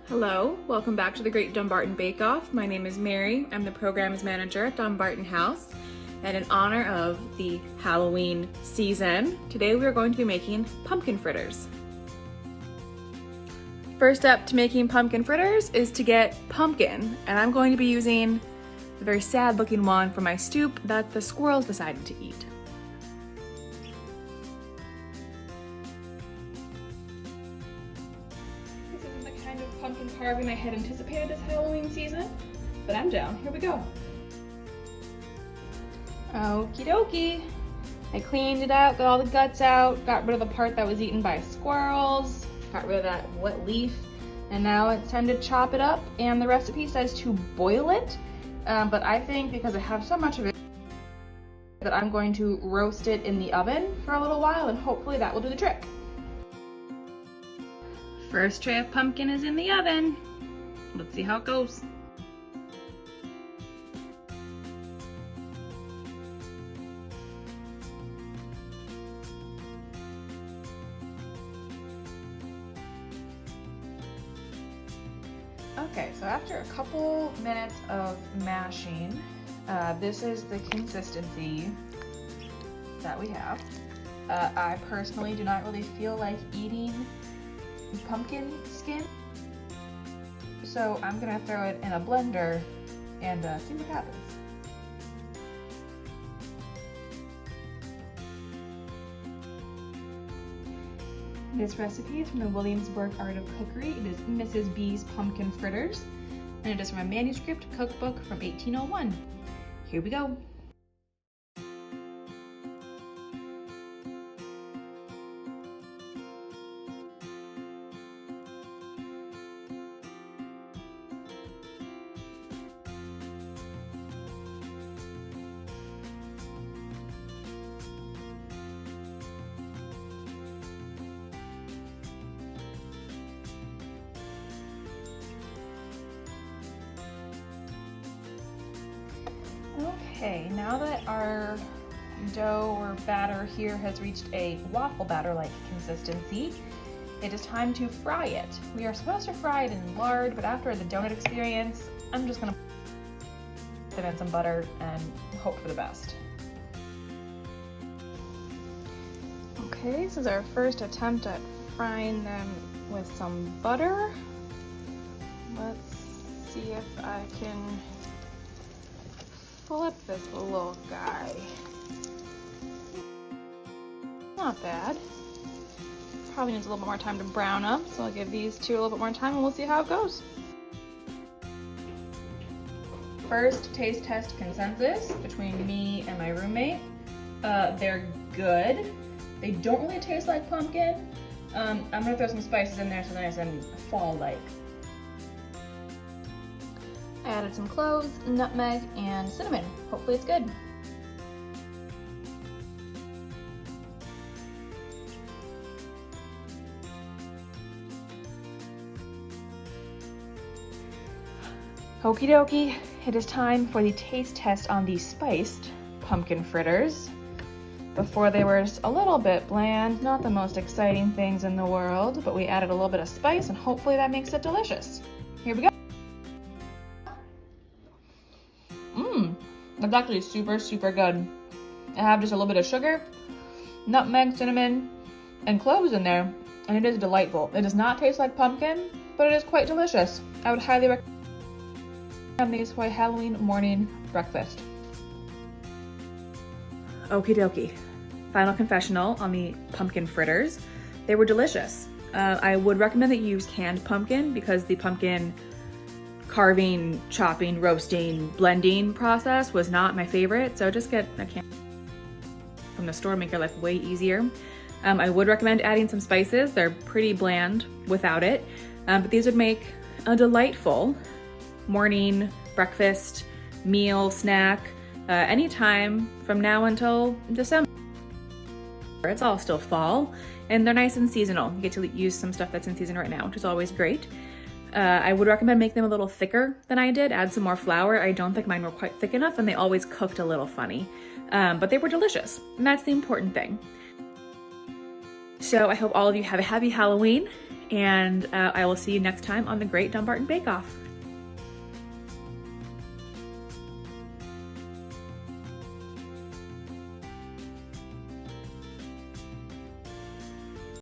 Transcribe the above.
Hello, welcome back to the Great Dumbarton Bake Off. My name is Mary. I'm the programs manager at Dumbarton House. And in honor of the Halloween season, today we are going to be making pumpkin fritters. First step to making pumpkin fritters is to get pumpkin, and I'm going to be using the very sad looking one from my stoop that the squirrels decided to eat. This isn't the kind of pumpkin carving I had anticipated this Halloween season, but I'm down. Here we go. Okie dokie. I cleaned it out, got all the guts out, got rid of the part that was eaten by squirrels, got rid of that wet leaf, and now it's time to chop it up. And the recipe says to boil it, but I think because I have so much of it that I'm going to roast it in the oven for a little while, and hopefully that will do the trick. First tray of pumpkin is in the oven. Let's see how it goes. Okay, so after a couple minutes of mashing, this is the consistency that we have. I personally do not really feel like eating pumpkin skin, so I'm gonna throw it in a blender and see what happens. This recipe is from the Williamsburg Art of Cookery. It is Mrs. B's Pumpkin Fritters, and it is from a manuscript cookbook from 1801. Here we go. Okay, now that our dough or batter here has reached a waffle batter-like consistency, it is time to fry it. We are supposed to fry it in lard, but after the donut experience, I'm just gonna put in some butter and hope for the best. Okay, this is our first attempt at frying them with some butter. Let's see if I can flip this little guy. Not bad. Probably needs a little bit more time to brown up, so I'll give these two a little bit more time and we'll see how it goes. First taste test consensus between me and my roommate. They're good. They don't really taste like pumpkin. I'm gonna throw some spices in there so nice and fall-like. I added some cloves, nutmeg, and cinnamon. Hopefully it's good. Okie dokie, it is time for the taste test on the spiced pumpkin fritters. Before they were just a little bit bland, not the most exciting things in the world, but we added a little bit of spice and hopefully that makes it delicious. Here we go. It's actually super, super good. I have just a little bit of sugar, nutmeg, cinnamon, and cloves in there, and it is delightful. It does not taste like pumpkin, but it is quite delicious. I would highly recommend these for a Halloween morning breakfast. Okie dokie. Final confessional on the pumpkin fritters. They were delicious. I would recommend that you use canned pumpkin because the pumpkin carving, chopping, roasting, blending process was not my favorite, so just get a can from the store, make your life way easier. I would recommend adding some spices. They're pretty bland without it, but these would make a delightful morning, breakfast, meal, snack, anytime from now until December. It's all still fall, and they're nice and seasonal. You get to use some stuff that's in season right now, which is always great. I would recommend making them a little thicker than I did. Add some more flour. I don't think mine were quite thick enough and they always cooked a little funny. But they were delicious, and that's the important thing. So I hope all of you have a happy Halloween, and I will see you next time on the Great Dumbarton Bake Off.